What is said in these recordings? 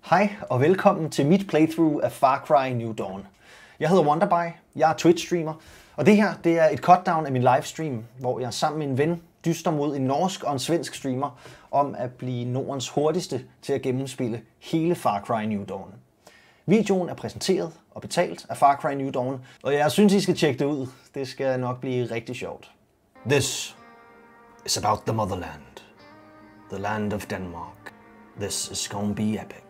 Hej og velkommen til mit playthrough af Far Cry New Dawn. Jeg hedder Wonderby, jeg er Twitch-streamer, og det her det er et cutdown af min livestream, hvor jeg sammen med en ven dyster mod en norsk og en svensk streamer om at blive Nordens hurtigste til at gennemspille hele Far Cry New Dawn. Videoen er præsenteret og betalt af Far Cry New Dawn, og jeg synes, I skal tjekke det ud. Det skal nok blive rigtig sjovt. This is about the motherland, the land of Denmark. This is gonna be epic.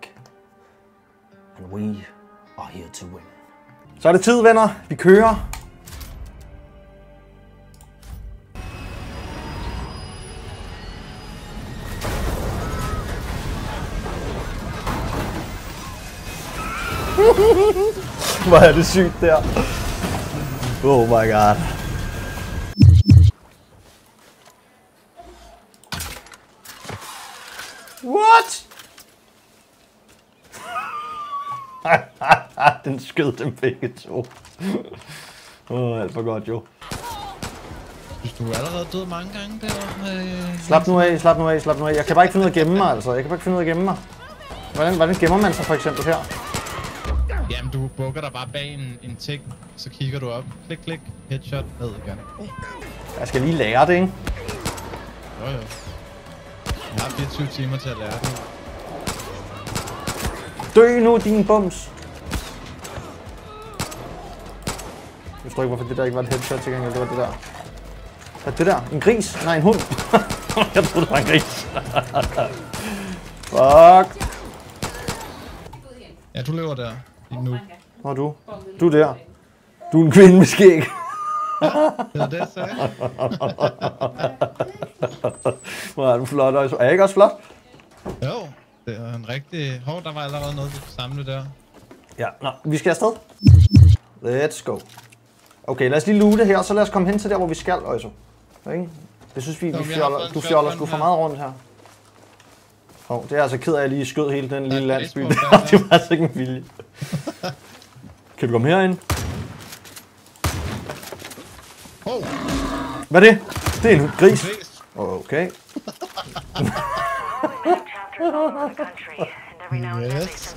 And we are here to win. Så er det tid, venner. Vi kører. Hvor er det sygt der. Oh my god. What? Den skød dem begge to. Alt for godt jo. Hvis du er allerede død mange gange der. Slap nu af, slap nu af, slap nu af. Jeg kan bare ikke finde ud af at gemme mig, altså. Jeg kan bare ikke finde ud af at gemme mig. Hvordan gemmer man sig for eksempel her? Jamen du bukker dig bare bag en ting, så kigger du op. Klik, klik, headshot, ned igen. Jeg skal lige lære det, ikke? Jo. Jeg har 24 timer til at lære det. Dø nu, din bums! Jeg forstår ikke, hvorfor det der ikke var et headshot til gengæld. Det var det der. Hvad er det der? En gris? Nej, en hund. Jeg troede, det var en gris. Fuck. Ja, du lever der. Nu. Hvor er du? Du er der. Du er en kvinde med skæg. Det er det, jeg sagde. Hvor er du flot også. Er jeg ikke også flot? Jo, det er en rigtig... Hov, der var allerede noget, vi kunne samle der. Ja, nå, vi skal afsted. Let's go. Okay, lad os lige loote her, så lad os komme hen til der, hvor vi skal, Øjso. Okay? Det synes vi fjoller. Du fjoller sgu for meget rundt her. Hov, det er altså ked af, at jeg lige skød hele den lille landsby. Det var altså ikke en vilje. Kan vi komme herind? Hov! Hvad er det? Det er en gris. Okay. Yes.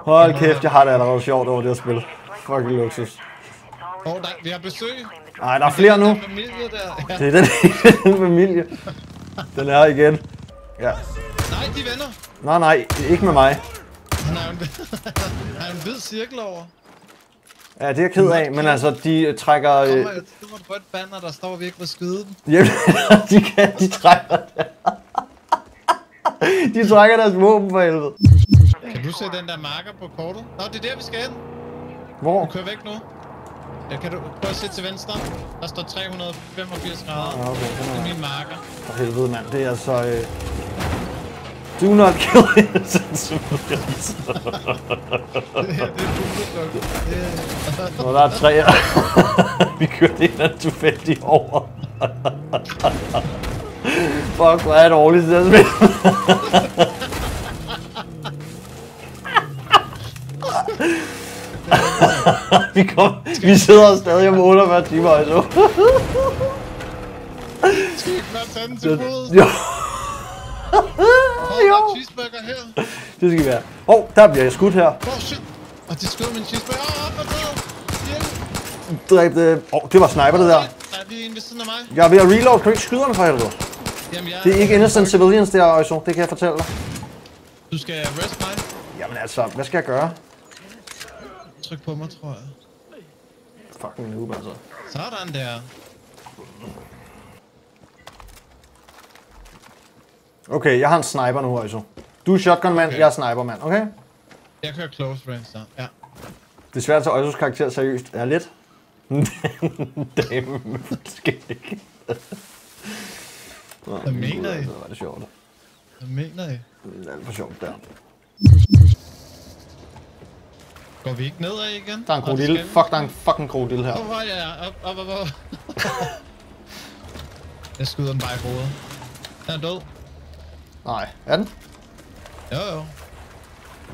Hold kæft, jeg har det allerede sjovt over det her spil. Fucking luksus. Vi har besøg. Nej, der er flere nu. Den familie der. Ja. Det er den familie. Den er her igen. Ja. Nej, de venner. Nej, ikke med mig. Han er en hvid cirkel over. Ja, det er jeg ked af, men altså, de trækker... Du må få et banner, der står, at vi ikke må skyde dem. Jamen, de trækker... De trækker deres våben for helvede. Kan du se den der marker på kortet? Nå, det er der, vi skal hen. Hvor? Du kører væk nu. Ja, kan du prøve at se til venstre? Der står 385 grader. Ja, okay, det er min marker. For helvede, mand. Det er altså... Do not kill innocent civilians. Det er bullet. Nå, der er 3. Vi kørte en anden tilfældig over. Fuck, hvor er det dårligt, det der spil. Vi sidder stadig om 48 timer, altså. Skal vi ikke bare tage den til fods? Jo. Der er cheeseburger her. Det skal være. Der bliver jeg skudt her. Shit. Og de skød min cheeseburger. Dræbte... det var sniper, det der. Der er lige en ved siden af mig. Jeg er ved at reload. Kan du ikke skyde mig for helvede? Jamen, Det er ikke innocent civilians der, Øjso. Det kan jeg fortælle dig. Du skal rest mig. Jamen altså, hvad skal jeg gøre? Tryk på mig, tror jeg. Fucking noob, altså. Sådan der. Okay, jeg har en sniper nu, Øjso. Du er shotgun-mand, okay. Jeg er sniper-mand, okay? Jeg kører close range der, ja. Det er svært at tage Øjsos karakter seriøst. Er lidt? Dame med skæg. Hvad mener I? Det var det sjovt. Hvad mener I? Det er alt for sjovt der. Går vi ikke nedad igen? Der er en krokodil. Fuck, der er en fucking krokodil her. Hvor er jeg? Op. Jeg skyder den bare i hovedet. Den er død. Nej, er den? Jo.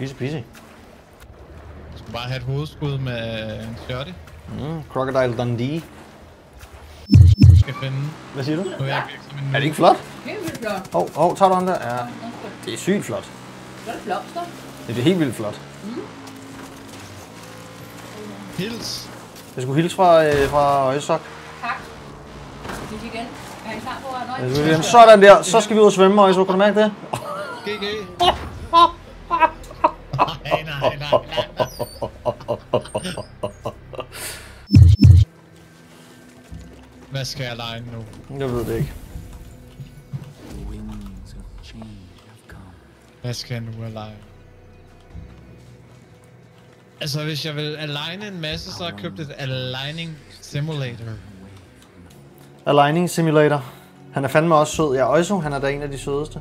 Easy peasy. Jeg skulle bare have et hovedskud med en shotty. Crocodile Dundee. Skal finde. Hvad siger du? Nu er jeg virkelig som en Er det ikke flot? Helt vildt flot. Tager du den der? Ja. Det er sygt flot. Flot blomster. Det er helt vildt flot. Hils. Jeg skulle hilse fra Øjsok. Tak. Hils igen. Er I klar på at nøje? Sådan der. Så skal vi ud og svømme, Øjsok. Kan du mærke det? GG. Nej. Hvad skal jeg lege nu? Jeg ved det ikke. Hvad skal jeg nu lege? Altså, hvis jeg vil aligne en masse, så har jeg købt et aligning simulator. Aligning Simulator. Han er fandme også sød. Ja, Øjso, han er da en af de sødeste.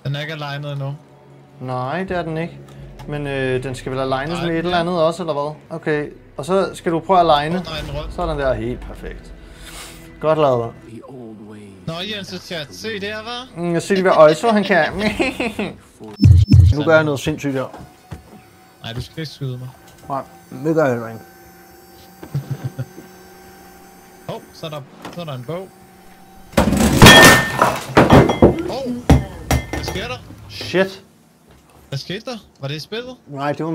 Den er ikke alignet endnu. Nej, det er den ikke. Men den skal vel alignes med et eller andet også, eller hvad? Okay, og så skal du prøve at aligne. Sådan der, helt perfekt. Godt lavet. Nå, Jens' chat. Se der, hva'? Jeg siger lige, hvad Øjso han kan. Nu gør jeg noget sindssygt her. Nej, du skal ikke skyde mig. Nej, det gør jeg heller ikke. Så er der en bog. Hvad sker der? Shit. Hvad skete der? Var det i spillet? Nej, det var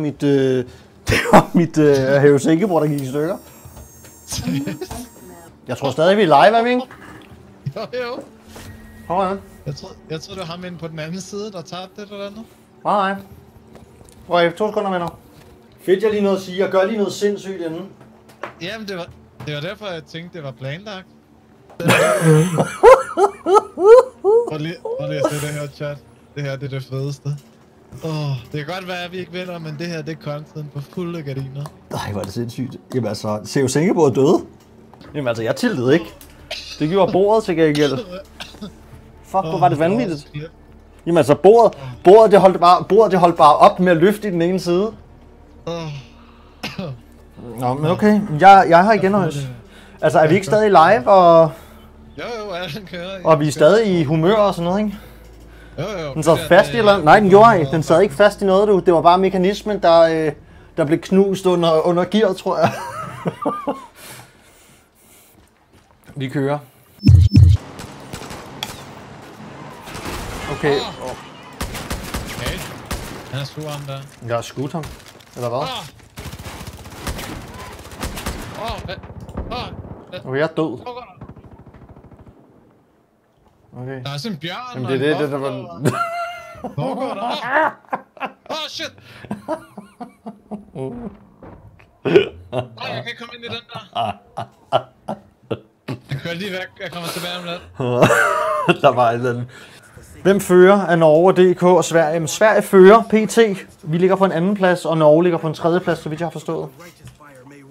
mit hævesækkebord, der gik i stykker. Jeg tror stadig, vi er live, er vi ikke? Jo. Hold Jeg tror det var ham inde på den anden side, der tabte det eller andet. Nej. Okay, 2 sekunder, venner. Fedt, jeg lige noget at sige. Jeg gør lige noget sindssygt inden. Jamen, det var derfor, jeg tænkte, det var planlagt. Prøv lige at se det her, chat. Det her, det er det fedeste. Det kan godt være, at vi ikke vinder, men det her, det er content på fulde gardiner. Nej, hvor er det sindssygt. Jamen altså, Theo Sænkeborg er døde. Jamen altså, jeg tiltede ikke. Det gjorde bordet til gengæld. Fuck, hvor var det vanvittigt. Jamen altså, bordet det holdt bare op med at løfte i den ene side. Nå, men okay. Jeg har igen også. Altså, er vi ikke stadig live, og... Jo, den kører. Og vi er stadig i humør og sådan noget, ikke? Jo. Den sad fast i eller... Nej, den gjorde ikke. Den sad ikke fast i noget, du. Det var bare mekanismen, der blev knust under gearet, tror jeg. Vi kører. Okay. Okay. Han er sur ham der. Jeg har skudt ham. Eller hvad? Okay, jeg er død. Okay. Der er sådan en bjørn. Jamen det er det, der var... Hvor går der? Shit! Jeg kan ikke komme ind i den der. Jeg kører lige væk. Jeg kommer tilbage om lidt. Der var et eller andet. Hvem fører af Norge og DK og Sverige? Jamen, Sverige fører PT. Vi ligger på en anden plads, og Norge ligger på en tredje plads, så vidt jeg har forstået.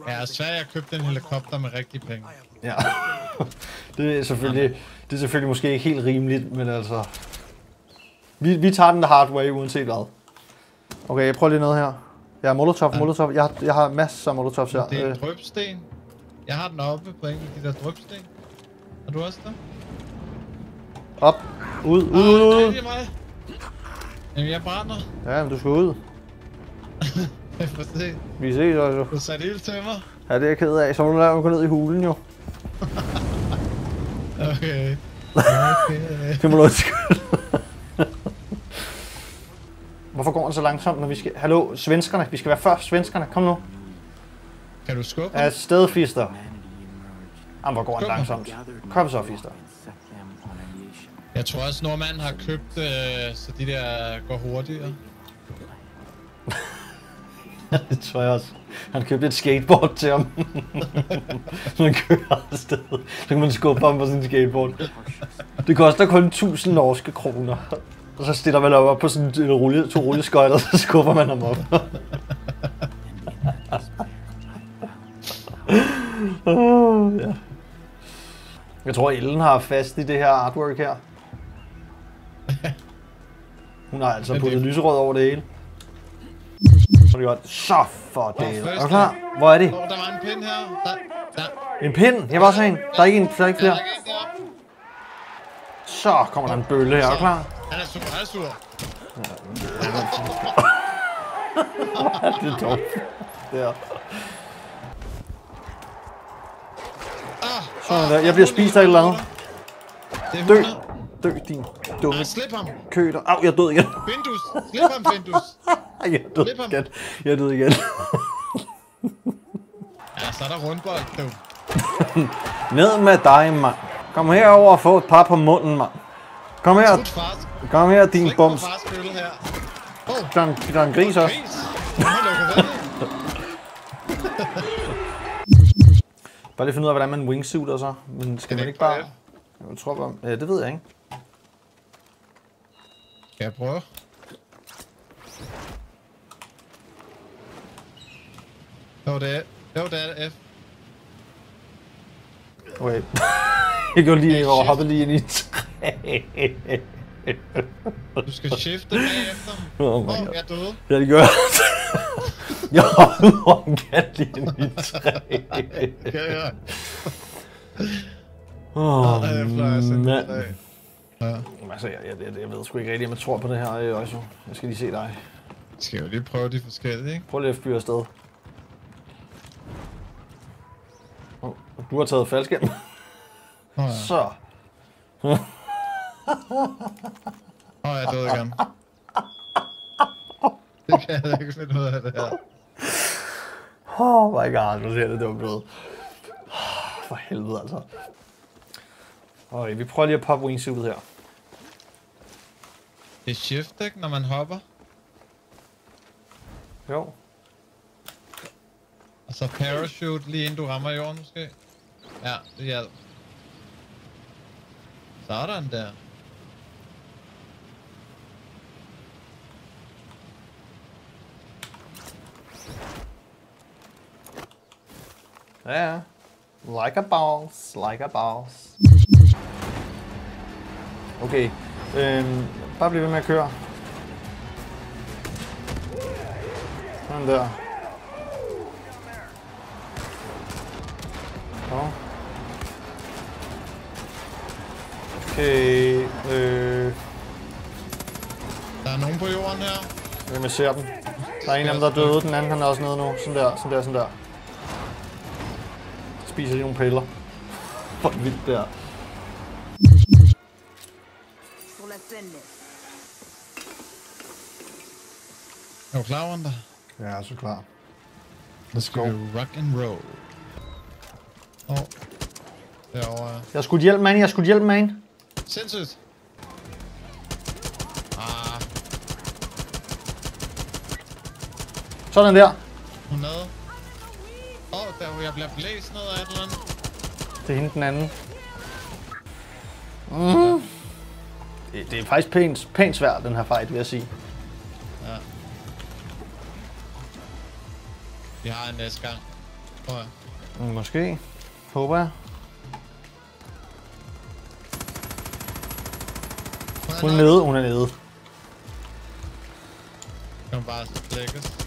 Ja, Sverige har købt en helikopter med rigtige penge. Ja. Det er selvfølgelig måske ikke helt rimeligt, men altså... Vi tager den the hard way, uanset hvad. Okay, jeg prøver lige noget her. Jeg har molotov. Jeg har masser af molotovs her. Det er en drøbsten. Jeg har den oppe på en af de der drøbsten. Har du også der? Op. Ud. Nej, det er mig. Jamen, jeg brænder. Ja, men du skal ud. Jeg får se. Vi ses også. Du satte ild til mig. Ja, det er jeg ked af. Så må du lade mig gå ned i hulen, jo. Okay. Det må du undskylde. Hvorfor går den så langsomt, når vi skal... Hallo, svenskerne. Vi skal være først, svenskerne. Kom nu. Kan du skubbe? Ja, stedfister. Jamen, hvor går den langsomt. Kom så, fister. Jeg tror også, nordmanden har købt, så de der går hurtigere. Det tror jeg også. Han købte et skateboard til ham. Så han kører afsted. Så kan man skubbe ham på sin skateboard. Det koster kun 1000 norske kroner. Og så stiller man op på sådan to rulleskøjter, så skubber man ham op. Ja. Jeg tror, Ellen har fast i det her artwork her. Hun har altså puttet lyserød over det hele. Så det godt. Så for det. Er du klar? Hvor er det? Der var en pind her. Der. En pind? Jeg var også en. Der er ikke flere. Så kommer der en bølle her. Er du klar? Han er sur. Det er dog. Der. Sådan der. Jeg bliver spist af et eller andet. Dø din Nej, slip ham! køter. Au, jeg død igen. Findus! Slip ham, Findus! Jeg død Slip ham. igen. Jeg død igen. Ja, så er der rundbold, du. Ned med dig, mand. Kom herover og få et par på munden, mand. Kom her. Slut fars. Kom her, din Slik på bums. fars køle her. Der er en gris også. Gris! Nu lukker vandet. Bare lige finde ud af, hvordan man wingsuiter så. Men skal man ikke bare... Jeg tror bare... Ja, det ved jeg ikke. Skal jeg prøve? Jo, det er F. Okay. Jeg går lige over og hoppede lige ind i et træ. Du skal shifte bagefter. Oh my God. Jeg døde. Ja, det gør jeg. Jeg hoppede over en kat lige ind i et træ. Ja. Mand. Ja. Altså, jeg ved sgu ikke rigtigt, om jeg tror på det her også. Jeg skal lige se dig. Skal jo lige prøve de forskellige, ikke? Prøv lige at fyre afsted. Du har taget faldskærm. Ja. Så. Jeg døde igen. Det kan jeg ikke finde ud af det her. Oh my god, nu ser det dumt ud. For helvede altså. Okay, vi prøver lige at poppe wingsuitet her. Det er shift, ikke, når man hopper? Jo. Og så parachute lige inden du rammer jorden måske? Ja, det hjælper. Sådan der. Ja. Like a boss, like a boss. Okay. Bare bliv ved med at køre. Sådan der. Så. Okay. Der er nogen på jorden her. Jeg ser dem. Der er en af dem, der er døde. Den anden han er også nede nu. Sådan der, sådan der, sådan der. Spiser de nogle piller. Hvor vildt der. Er du klar, Wanda? Ja, så klar. Let's go. Rock and roll. Derovre. Jeg skulle hjælpe, man. Jeg skulle hjælpe, man. Sindssygt. Sådan der. Hun nede. Der jeg bliver blæst ned af et eller andet. Det er hende den anden. Det er faktisk pænt svært, den her fight, vil jeg sige. Ja. Vi har en næste gang. Tror jeg. Måske. Håber jeg. Hun er nede, hun er nede. Kan man bare slækkes.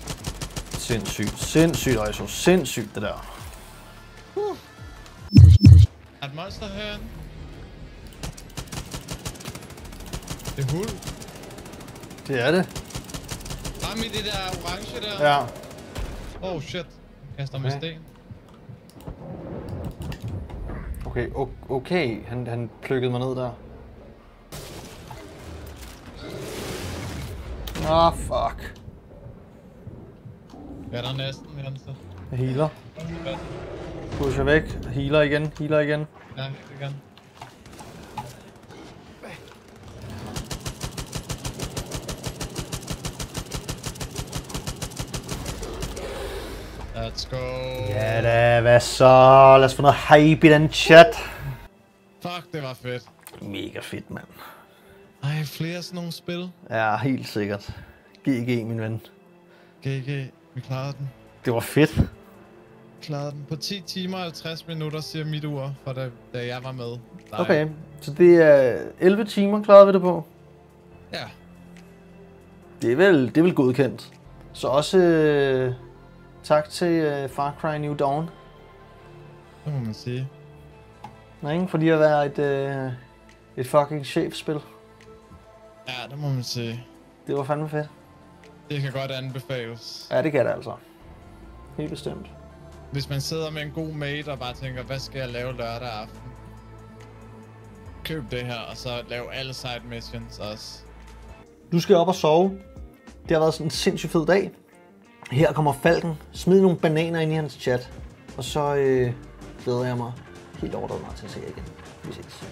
Sindssygt, Øjso. Sindssygt, det der. Er et monster herinde? Det er hul. Det er det. Frem i det der orange der. Ja. Oh shit. Kaster med sten. Okay. Han plukkede mig ned der. Fuck. Ja, der er næsten, Jensen. Jeg healer. Pusher væk. Healer igen. Ja, igen. Let's go. Ja da, hvad så? Lad os få noget hype i den chat. Fuck, det var fedt. Mega fedt, mand. Ej, flere sådan nogle spil. Ja, helt sikkert. GG, min ven. GG, vi klarede den. Det var fedt. Klarede den på 10 timer og 50 minutter, siger mit ur, for da jeg var med. Okay, så det er 11 timer, klarede vi det på. Ja. Det er vel godkendt. Så også tak til Far Cry New Dawn. Det må man sige. Nej, fordi at være et fucking chefspil. Ja, det må man sige. Det var fandme fedt. Det kan godt anbefales. Ja, det kan det altså. Helt bestemt. Hvis man sidder med en god mate og bare tænker, hvad skal jeg lave lørdag aften? køb det her, og så lave alle side missions også. Du skal op og sove. Det har været sådan en sindssygt fed dag. Her kommer Falken. Smid nogle bananer ind i hans chat. Og så glæder jeg mig helt overdrevet meget til at se jer igen. Vi ses.